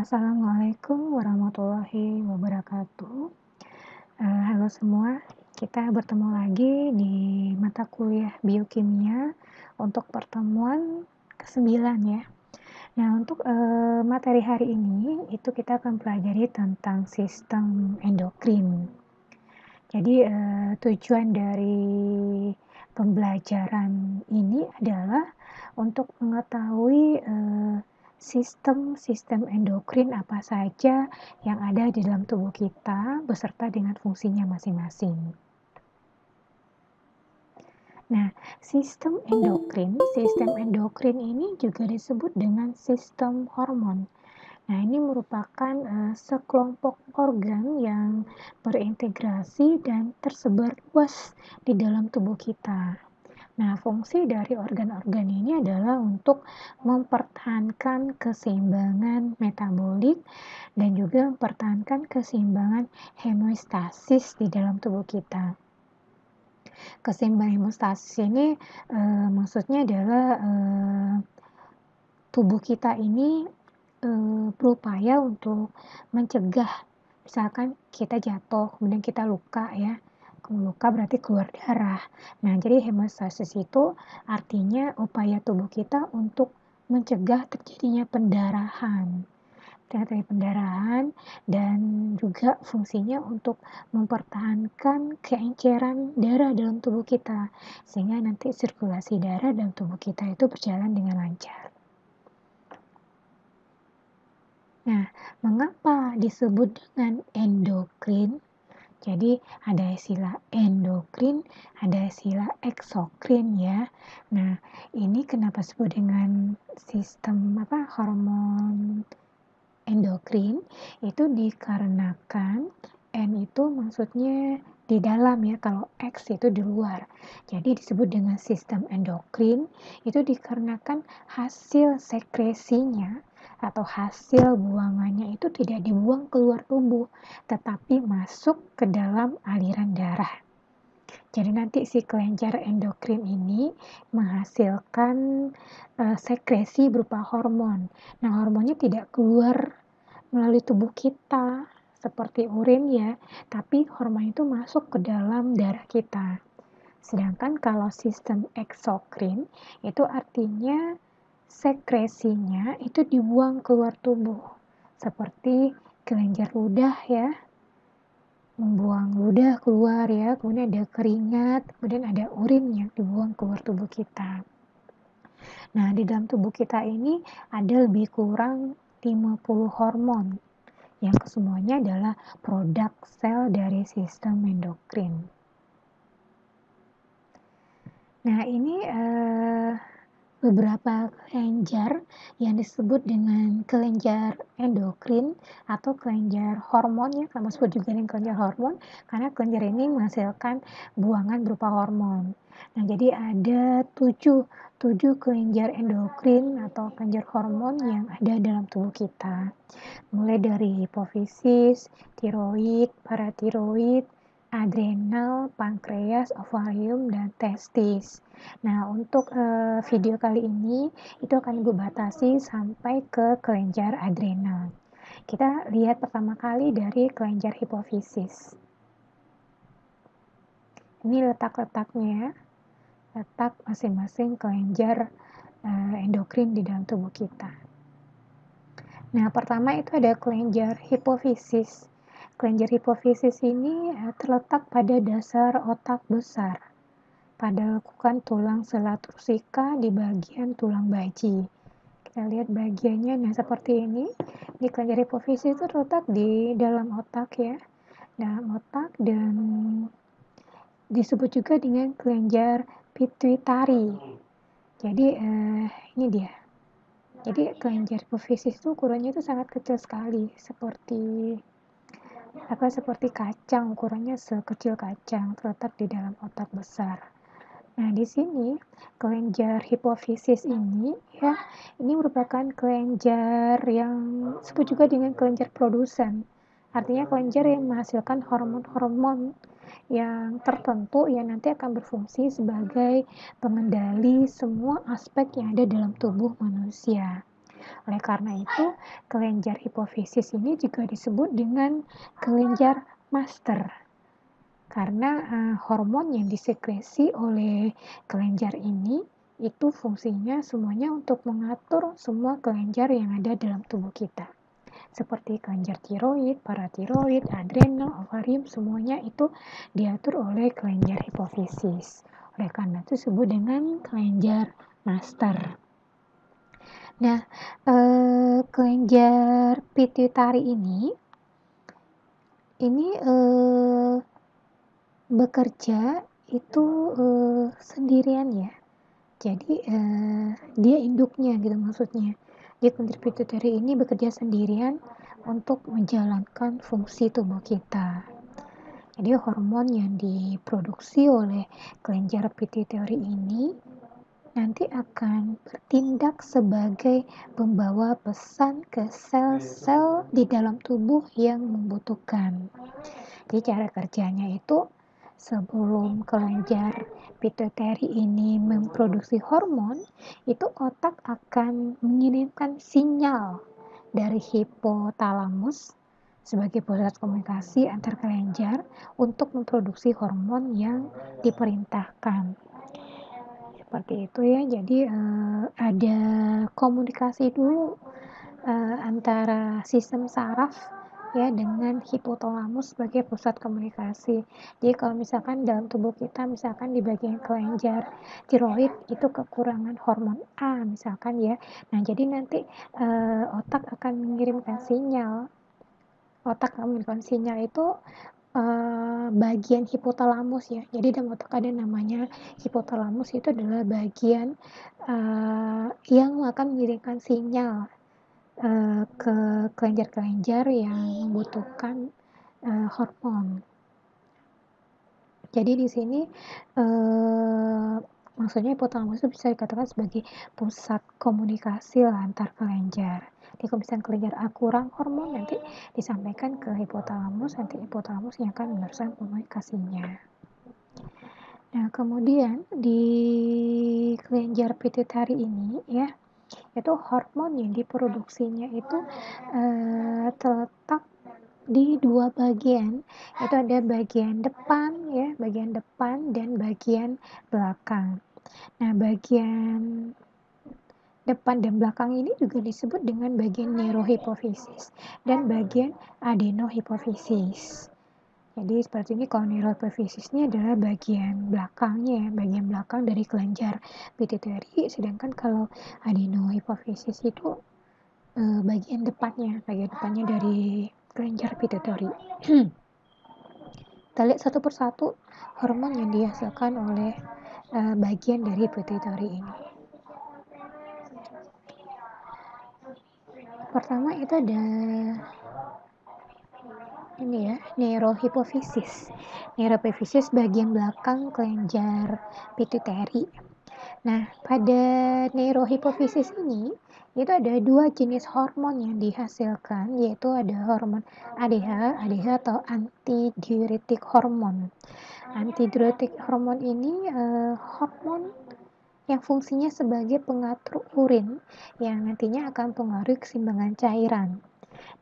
Assalamualaikum warahmatullahi wabarakatuh. Halo semua, kita bertemu lagi di mata kuliah biokimia untuk pertemuan ke-9 ya. Nah, untuk materi hari ini itu kita akan pelajari tentang sistem endokrin. Jadi tujuan dari pembelajaran ini adalah untuk mengetahui sistem endokrin apa saja yang ada di dalam tubuh kita beserta dengan fungsinya masing-masing. Nah, sistem endokrin ini juga disebut dengan sistem hormon. Nah, ini merupakan sekelompok organ yang berintegrasi dan tersebar luas di dalam tubuh kita. Nah, fungsi dari organ-organ ini adalah untuk mempertahankan keseimbangan metabolik dan juga mempertahankan keseimbangan hemostasis di dalam tubuh kita. Keseimbangan hemostasis ini maksudnya adalah tubuh kita ini berupaya untuk mencegah, misalkan kita jatuh, kemudian kita luka ya. Luka berarti keluar darah. Nah, jadi hemostasis itu artinya upaya tubuh kita untuk mencegah terjadinya pendarahan. Dan juga fungsinya untuk mempertahankan keenceran darah dalam tubuh kita sehingga nanti sirkulasi darah dalam tubuh kita itu berjalan dengan lancar. Nah, mengapa disebut dengan endokrin? Jadi ada istilah endokrin, ada istilah eksokrin ya. Nah, ini kenapa disebut dengan sistem hormon endokrin? Itu dikarenakan N itu maksudnya di dalam ya, kalau X itu di luar. Jadi disebut dengan sistem endokrin itu dikarenakan hasil sekresinya atau hasil buangannya itu tidak dibuang keluar tubuh, tetapi masuk ke dalam aliran darah. Jadi nanti si kelenjar endokrin ini menghasilkan sekresi berupa hormon. Nah, hormonnya tidak keluar melalui tubuh kita seperti urin ya, tapi hormon itu masuk ke dalam darah kita. Sedangkan kalau sistem eksokrin itu artinya sekresinya itu dibuang keluar tubuh, seperti kelenjar ludah ya, membuang ludah keluar ya, kemudian ada keringat, kemudian ada urin yang dibuang keluar tubuh kita. Nah, di dalam tubuh kita ini ada lebih kurang 50 hormon yang kesemuanya adalah produk sel dari sistem endokrin. Nah, ini beberapa kelenjar yang disebut dengan kelenjar endokrin atau kelenjar hormon ya, kita sebut juga dengan kelenjar hormon karena kelenjar ini menghasilkan buangan berupa hormon. Nah, jadi ada 7 kelenjar endokrin atau kelenjar hormon yang ada dalam tubuh kita. Mulai dari hipofisis, tiroid, paratiroid, adrenal, pankreas, ovarium, dan testis. Nah, untuk video kali ini itu akan gue batasi sampai ke kelenjar adrenal. Kita lihat pertama kali dari kelenjar hipofisis. Ini letak-letaknya, letak masing-masing kelenjar endokrin di dalam tubuh kita. Nah, pertama itu ada kelenjar hipofisis. Kelenjar hipofisis ini terletak pada dasar otak besar, pada lekukan tulang selat rusika di bagian tulang baji. Kita lihat bagiannya, nah seperti ini. Di kelenjar hipofisis itu terletak di dalam otak ya, dalam otak, dan disebut juga dengan kelenjar pituitari. Jadi ini dia. Jadi kelenjar hipofisis itu ukurannya itu sangat kecil sekali, seperti kacang, ukurannya sekecil kacang, terletak di dalam otak besar. Nah, di sini kelenjar hipofisis ini ya, ini merupakan kelenjar yang disebut juga dengan kelenjar produsen. Artinya kelenjar yang menghasilkan hormon-hormon yang tertentu yang nanti akan berfungsi sebagai pengendali semua aspek yang ada dalam tubuh manusia. Oleh karena itu, kelenjar hipofisis ini juga disebut dengan kelenjar master. Karena hormon yang disekresi oleh kelenjar ini itu fungsinya semuanya untuk mengatur semua kelenjar yang ada dalam tubuh kita. Seperti kelenjar tiroid, paratiroid, adrenal, ovarium, semuanya itu diatur oleh kelenjar hipofisis. Oleh karena itu disebut dengan kelenjar master. Nah, kelenjar pituitari ini bekerja itu sendirian ya. Jadi dia induknya gitu maksudnya. Jadi kelenjar pituitari ini bekerja sendirian untuk menjalankan fungsi tubuh kita. Jadi hormon yang diproduksi oleh kelenjar pituitari ini nanti akan bertindak sebagai pembawa pesan ke sel-sel di dalam tubuh yang membutuhkan. Jadi cara kerjanya itu sebelum kelenjar pituitari ini memproduksi hormon, itu otak akan mengirimkan sinyal dari hipotalamus sebagai pusat komunikasi antar kelenjar untuk memproduksi hormon yang diperintahkan. Seperti itu ya, jadi ada komunikasi dulu antara sistem saraf ya dengan hipotalamus sebagai pusat komunikasi. Jadi kalau misalkan dalam tubuh kita, misalkan di bagian kelenjar tiroid itu kekurangan hormon A misalkan ya, nah jadi nanti otak akan mengirimkan sinyal. Otak akan mengirimkan sinyal itu bagian hipotalamus ya. Jadi dalam otak ada namanya hipotalamus, itu adalah bagian yang akan mengirimkan sinyal ke kelenjar-kelenjar yang membutuhkan hormon. Jadi di sini maksudnya hipotalamus itu bisa dikatakan sebagai pusat komunikasi antar kelenjar. Jadi kalau misalnya kelenjar A kurang hormon, nanti disampaikan ke hipotalamus, nanti hipotalamus yang akan meneruskan komunikasinya. Nah, kemudian di kelenjar pituitari ini ya, itu hormon yang diproduksinya itu terletak di dua bagian. Itu ada bagian depan ya, bagian depan dan bagian belakang. Nah, bagian depan dan belakang ini juga disebut dengan bagian neurohipofisis dan bagian adenohipofisis. Jadi seperti ini, kalau neurohipofisis ini adalah bagian belakangnya, bagian belakang dari kelenjar pituitari, sedangkan kalau adenohipofisis itu bagian depannya dari kelenjar pituitari. Kita lihat satu persatu hormon yang dihasilkan oleh bagian dari pituitari ini. Pertama itu ada ini ya, neurohipofisis. Neurohipofisis bagian belakang kelenjar pituitari. Nah, pada neurohipofisis ini itu ada dua jenis hormon yang dihasilkan, yaitu ada hormon ADH atau antidiuretik hormon. Antidiuretik hormon ini hormon yang fungsinya sebagai pengatur urin yang nantinya akan mempengaruhi keseimbangan cairan.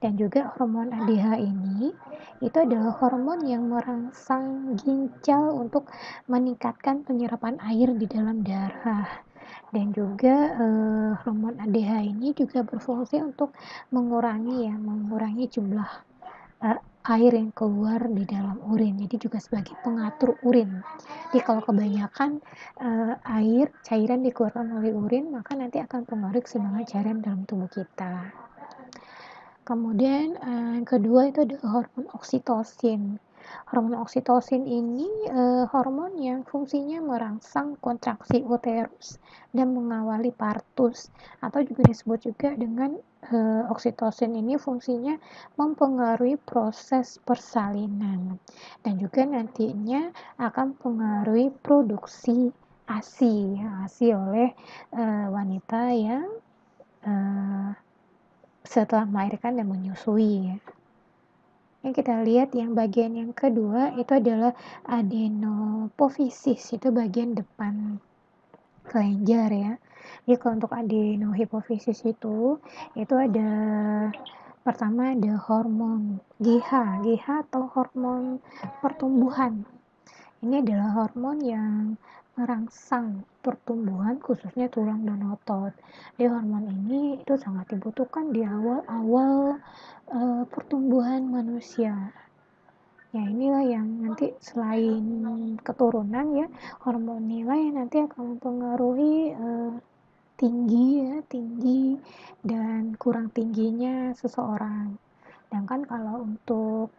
Dan juga hormon ADH ini itu adalah hormon yang merangsang ginjal untuk meningkatkan penyerapan air di dalam darah. Dan juga hormon ADH ini juga berfungsi untuk mengurangi jumlah air yang keluar di dalam urin. Jadi juga sebagai pengatur urin. Jadi kalau kebanyakan air cairan dikeluarkan oleh urin, maka nanti akan mempengaruhi keseimbangan cairan dalam tubuh kita. Kemudian yang kedua itu adalah hormon oksitosin. Hormon oksitosin ini hormon yang fungsinya merangsang kontraksi uterus dan mengawali partus, atau juga disebut juga dengan oksitosin ini fungsinya mempengaruhi proses persalinan dan juga nantinya akan mempengaruhi produksi ASI oleh wanita yang setelah melahirkan dan menyusui ya. Yang kita lihat yang bagian yang kedua itu adalah adenopofisis, itu bagian depan kelenjar ya. Jadi kalau untuk adenohipofisis itu ada pertama ada hormon GH atau hormon pertumbuhan. Ini adalah hormon yang merangsang pertumbuhan khususnya tulang dan otot. Jadi hormon ini itu sangat dibutuhkan di awal-awal pertumbuhan manusia. Ya inilah yang nanti selain keturunan ya, hormon inilah yang nanti akan mempengaruhi tinggi dan kurang tingginya seseorang. Sedangkan kalau untuk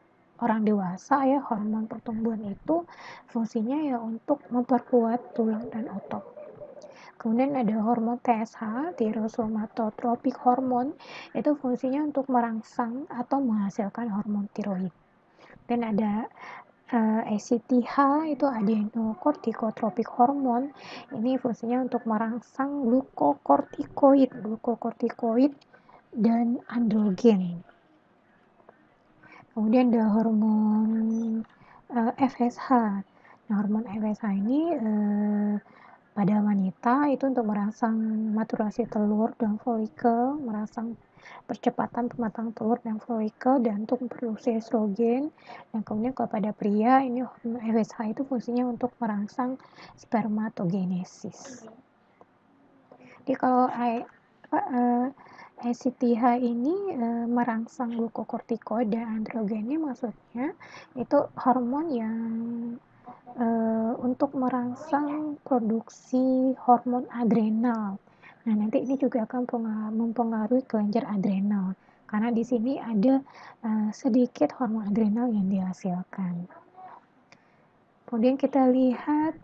orang dewasa ya, hormon pertumbuhan itu fungsinya ya untuk memperkuat tulang dan otot. Kemudian ada hormon TSH, tyrosomatotropic hormone, itu fungsinya untuk merangsang atau menghasilkan hormon tiroid. Dan ada ACTH itu adenocorticotropic hormone, ini fungsinya untuk merangsang glukokortikoid dan androgen. Kemudian ada hormon FSH. Nah, hormon FSH ini pada wanita itu untuk merangsang maturasi telur dan folikel, merangsang percepatan pematangan telur dan folikel dan untuk memproduksi estrogen. Dan kemudian kalau pada pria ini hormon FSH itu fungsinya untuk merangsang spermatogenesis. Jadi kalau ACTH ini merangsang glukokortikoid dan androgennya, maksudnya itu hormon yang untuk merangsang produksi hormon adrenal. Nah, nanti ini juga akan mempengaruhi kelenjar adrenal karena di sini ada sedikit hormon adrenal yang dihasilkan. Kemudian kita lihat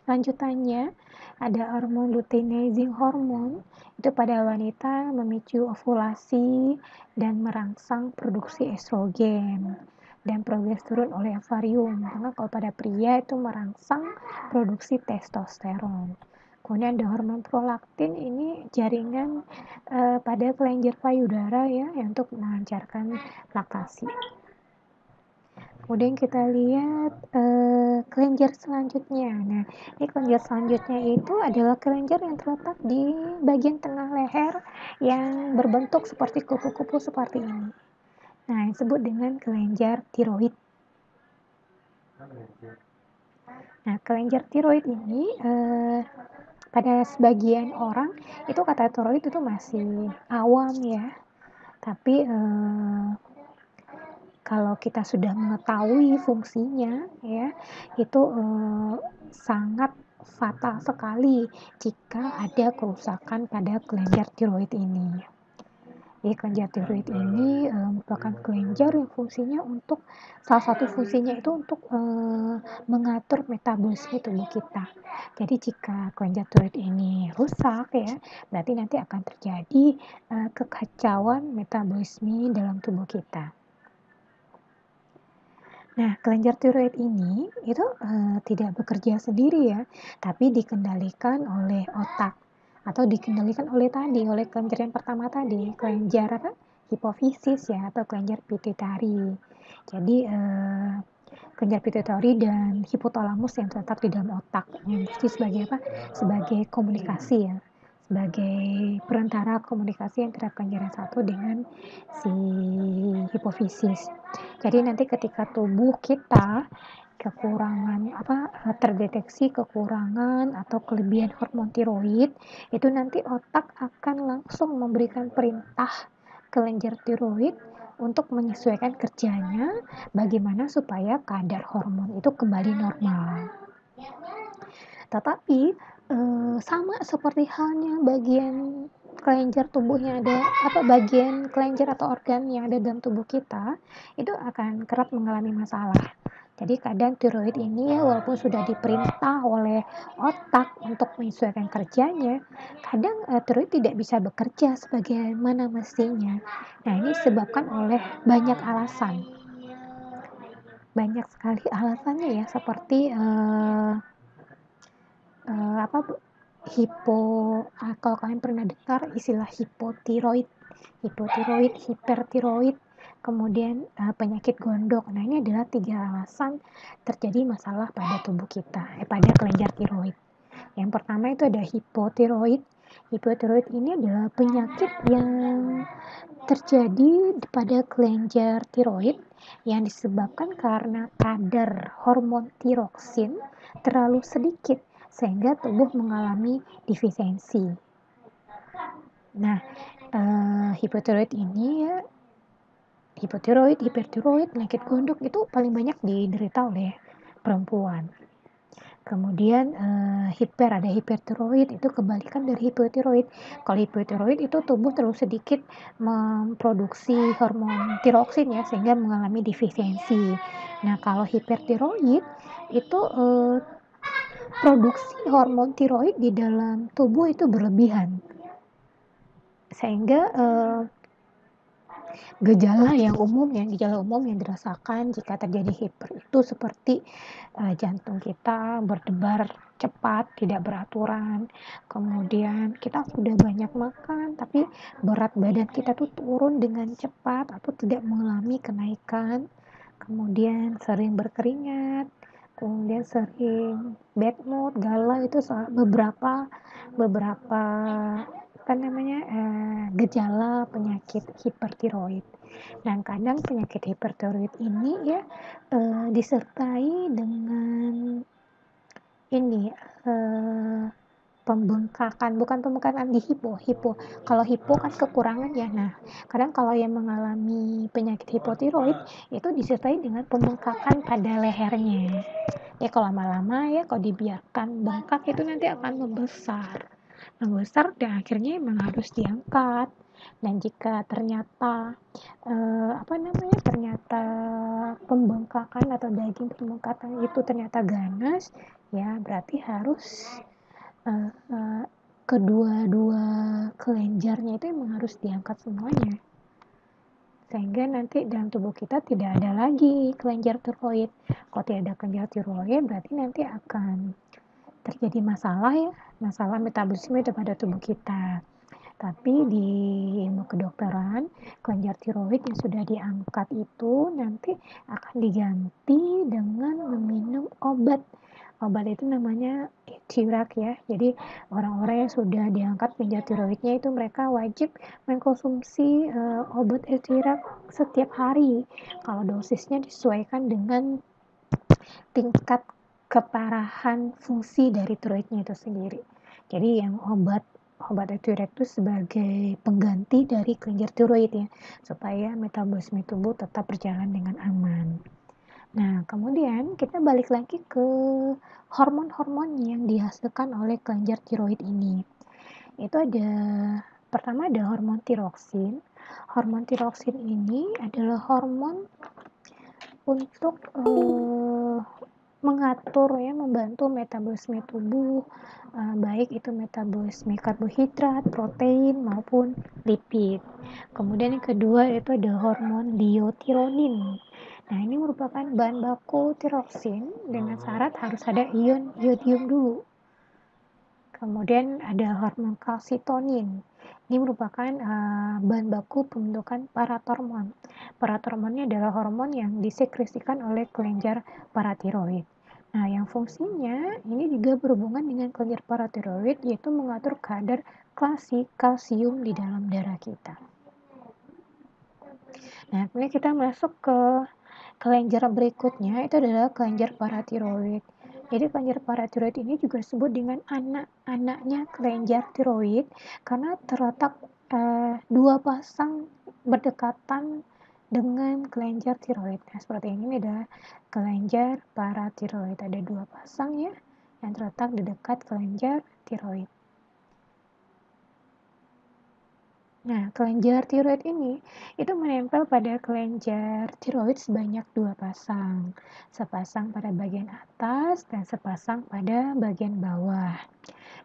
lanjutannya, ada hormon luteinizing hormone, itu pada wanita memicu ovulasi dan merangsang produksi estrogen dan progesteron oleh ovarium. Karena kalau pada pria itu merangsang produksi testosteron. Kemudian ada hormon prolaktin, ini jaringan pada kelenjar payudara ya, untuk melancarkan laktasi. Kemudian kita lihat kelenjar selanjutnya. Nah, ini kelenjar selanjutnya itu adalah kelenjar yang terletak di bagian tengah leher yang berbentuk seperti kupu-kupu seperti ini. Nah, yang disebut dengan kelenjar tiroid. Nah, kelenjar tiroid ini pada sebagian orang itu kata tiroid itu masih awam ya. Tapi kalau kita sudah mengetahui fungsinya ya, itu sangat fatal sekali jika ada kerusakan pada kelenjar tiroid ini. Jadi kelenjar tiroid ini merupakan kelenjar yang fungsinya untuk, salah satu fungsinya itu untuk mengatur metabolisme tubuh kita. Jadi jika kelenjar tiroid ini rusak ya, berarti nanti akan terjadi kekacauan metabolisme dalam tubuh kita. Nah, kelenjar tiroid ini itu tidak bekerja sendiri ya, tapi dikendalikan oleh otak atau dikendalikan oleh kelenjar yang pertama tadi, kelenjar hipofisis ya, atau kelenjar pituitari. Jadi kelenjar pituitari dan hipotalamus yang terletak di dalam otak yang fungsi sebagai Sebagai komunikasi ya, sebagai perantara komunikasi antara kelenjar yang satu dengan si hipofisis. Jadi nanti ketika tubuh kita terdeteksi kekurangan atau kelebihan hormon tiroid, itu nanti otak akan langsung memberikan perintah kelenjar tiroid untuk menyesuaikan kerjanya, bagaimana supaya kadar hormon itu kembali normal. Tetapi sama seperti halnya bagian kelenjar tubuhnya bagian kelenjar atau organ yang ada dalam tubuh kita, itu akan kerap mengalami masalah. Jadi kadang tiroid ini ya, walaupun sudah diperintah oleh otak untuk menyesuaikan kerjanya, kadang tiroid tidak bisa bekerja sebagaimana mestinya. Nah, ini disebabkan oleh banyak alasan. Banyak sekali alasannya ya, seperti kalau kalian pernah dengar istilah hipotiroid, hipertiroid, kemudian penyakit gondok. Nah, ini adalah 3 alasan terjadi masalah pada tubuh kita, pada kelenjar tiroid. Yang pertama itu ada hipotiroid. Hipotiroid ini adalah penyakit yang terjadi pada kelenjar tiroid yang disebabkan karena kadar hormon tiroksin terlalu sedikit sehingga tubuh mengalami defisiensi. Nah, hipotiroid ini ya, hipertiroid, penyakit gondok itu paling banyak diderita oleh perempuan. Kemudian ada hipertiroid, itu kebalikan dari hipotiroid. Kalau hipotiroid itu tubuh terlalu sedikit memproduksi hormon tiroksin ya, sehingga mengalami defisiensi. Nah, kalau hipertiroid itu produksi hormon tiroid di dalam tubuh itu berlebihan, sehingga gejala umum yang dirasakan jika terjadi hiper itu seperti jantung kita berdebar cepat, tidak beraturan. Kemudian kita sudah banyak makan tapi berat badan kita tuh turun dengan cepat atau tidak mengalami kenaikan. Kemudian sering berkeringat, kemudian sering bad mood, galau, itu beberapa gejala penyakit hipertiroid. Dan kadang penyakit hipertiroid ini ya disertai dengan ini bukan pembengkakan di hipo. Kalau hipo kan kekurangan ya. Nah, kadang kalau yang mengalami penyakit hipotiroid itu disertai dengan pembengkakan pada lehernya. Ya kalau lama-lama ya kalau dibiarkan bengkak itu nanti akan membesar dan akhirnya memang harus diangkat. Dan jika ternyata ternyata pembengkakan atau daging pembengkakan itu ternyata ganas, ya berarti harus kedua-dua kelenjarnya itu memang harus diangkat semuanya, sehingga nanti dalam tubuh kita tidak ada lagi kelenjar tiroid. Kalau tidak ada kelenjar tiroid berarti nanti akan terjadi masalah metabolisme pada tubuh kita. Tapi di ilmu kedokteran, kelenjar tiroid yang sudah diangkat itu nanti akan diganti dengan meminum obat. Obat itu namanya Etirak ya. Jadi orang-orang yang sudah diangkat kelenjar tiroidnya itu mereka wajib mengkonsumsi obat Etirak setiap hari. Kalau dosisnya disesuaikan dengan tingkat keparahan fungsi dari tiroidnya itu sendiri. Jadi yang obat Etirak itu sebagai pengganti dari kelenjar tiroid ya, supaya metabolisme tubuh tetap berjalan dengan aman. Nah, kemudian kita balik lagi ke hormon-hormon yang dihasilkan oleh kelenjar tiroid ini. Itu pertama ada hormon tiroksin. Hormon tiroksin ini adalah hormon untuk membantu metabolisme tubuh, baik itu metabolisme karbohidrat, protein maupun lipid. Kemudian yang kedua itu ada hormon biotironin. Nah, ini merupakan bahan baku tiroksin dengan syarat harus ada ion iodium dulu. Kemudian ada hormon kalsitonin. Ini merupakan bahan baku pembentukan paratormon. Paratormon ini adalah hormon yang disekresikan oleh kelenjar paratiroid. Nah, yang fungsinya ini juga berhubungan dengan kelenjar paratiroid, yaitu mengatur kadar kalsium di dalam darah kita. Nah, kemudian kita masuk ke kelenjar berikutnya, itu adalah kelenjar paratiroid. Jadi kelenjar paratiroid ini juga disebut dengan anak-anaknya kelenjar tiroid karena terletak dua pasang berdekatan dengan kelenjar tiroid. Nah, seperti ini adalah kelenjar paratiroid. Ada dua pasang ya yang terletak di dekat kelenjar tiroid. Nah, kelenjar tiroid ini itu menempel pada kelenjar tiroid sebanyak dua pasang. Sepasang pada bagian atas dan sepasang pada bagian bawah.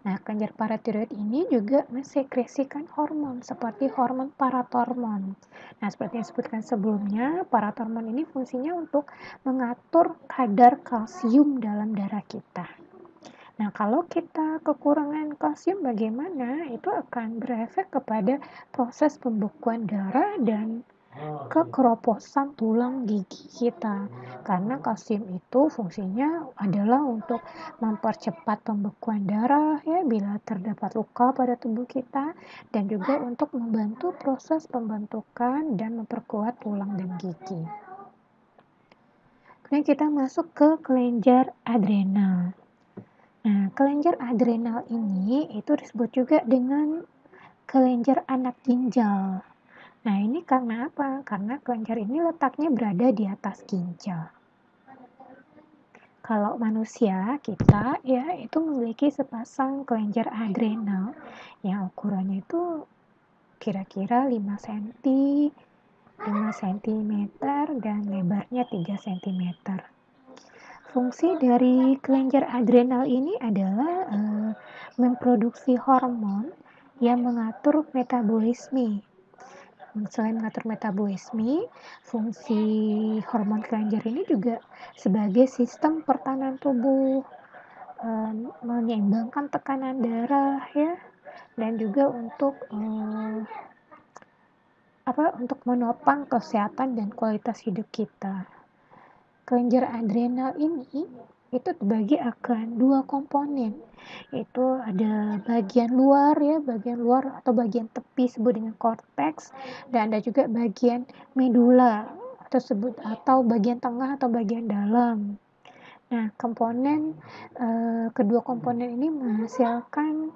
Nah, kelenjar paratiroid ini juga mensekresikan hormon seperti hormon paratormon. Nah, seperti yang disebutkan sebelumnya, paratormon ini fungsinya untuk mengatur kadar kalsium dalam darah kita. Nah, kalau kita kekurangan kalsium bagaimana? Itu akan berefek kepada proses pembekuan darah dan ke keroposan tulang gigi kita, karena kalsium itu fungsinya adalah untuk mempercepat pembekuan darah ya bila terdapat luka pada tubuh kita, dan juga untuk membantu proses pembentukan dan memperkuat tulang dan gigi. Kemudian kita masuk ke kelenjar adrenal. Nah, kelenjar adrenal ini itu disebut juga dengan kelenjar anak ginjal. Nah, ini karena apa? Karena kelenjar ini letaknya berada di atas ginjal. Kalau manusia, kita ya itu memiliki sepasang kelenjar adrenal yang ukurannya itu kira-kira 5 cm, 5 cm dan lebarnya 3 cm. Fungsi dari kelenjar adrenal ini adalah memproduksi hormon yang mengatur metabolisme. Selain mengatur metabolisme, fungsi hormon kelenjar ini juga sebagai sistem pertahanan tubuh, menyeimbangkan tekanan darah ya, dan juga untuk untuk menopang kesehatan dan kualitas hidup kita. Kelenjar adrenal ini itu terbagi akan dua komponen, yaitu ada bagian luar atau bagian tepi disebut dengan korteks, dan ada juga bagian medula atau bagian tengah atau bagian dalam. Nah, kedua komponen ini menghasilkan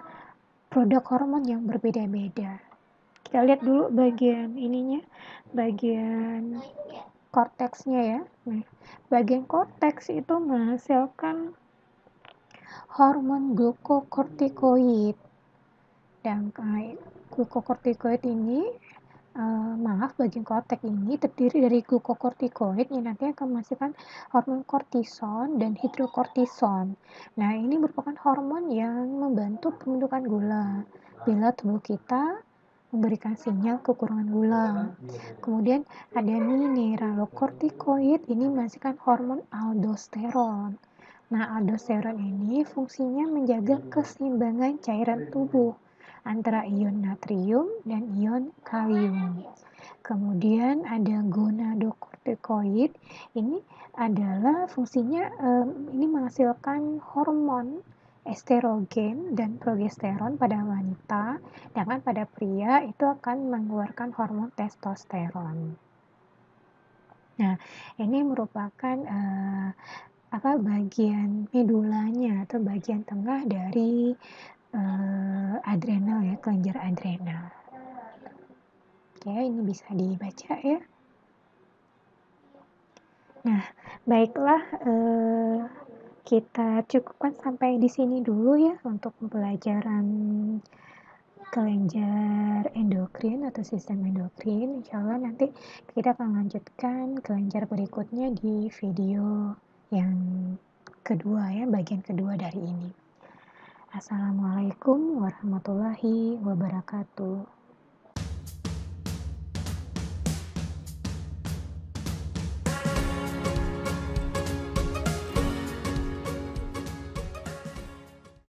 produk hormon yang berbeda-beda. Kita lihat dulu bagian korteksnya ya. Nah, bagian korteks itu menghasilkan hormon glukokortikoid. Dan glukokortikoid ini, bagian korteks ini terdiri dari glukokortikoid yang nanti akan menghasilkan hormon kortison dan hidrokortison. Nah, ini merupakan hormon yang membantu pembentukan gula bila tubuh kita memberikan sinyal kekurangan gula. Kemudian ada mineralokortikoid, ini menghasilkan hormon aldosteron. Nah, aldosteron ini fungsinya menjaga keseimbangan cairan tubuh antara ion natrium dan ion kalium. Kemudian ada gonadokortikoid, ini adalah fungsinya ini menghasilkan hormon estrogen dan progesteron pada wanita, sedangkan pada pria itu akan mengeluarkan hormon testosteron. Nah, ini merupakan bagian medulanya atau bagian tengah dari adrenal ya, kelenjar adrenal. Oke, ini bisa dibaca ya. Nah, baiklah, kita cukupkan sampai di sini dulu ya untuk pembelajaran kelenjar endokrin atau sistem endokrin. Insya Allah nanti kita akan lanjutkan kelenjar berikutnya di video yang kedua ya, bagian kedua dari ini. Assalamualaikum warahmatullahi wabarakatuh.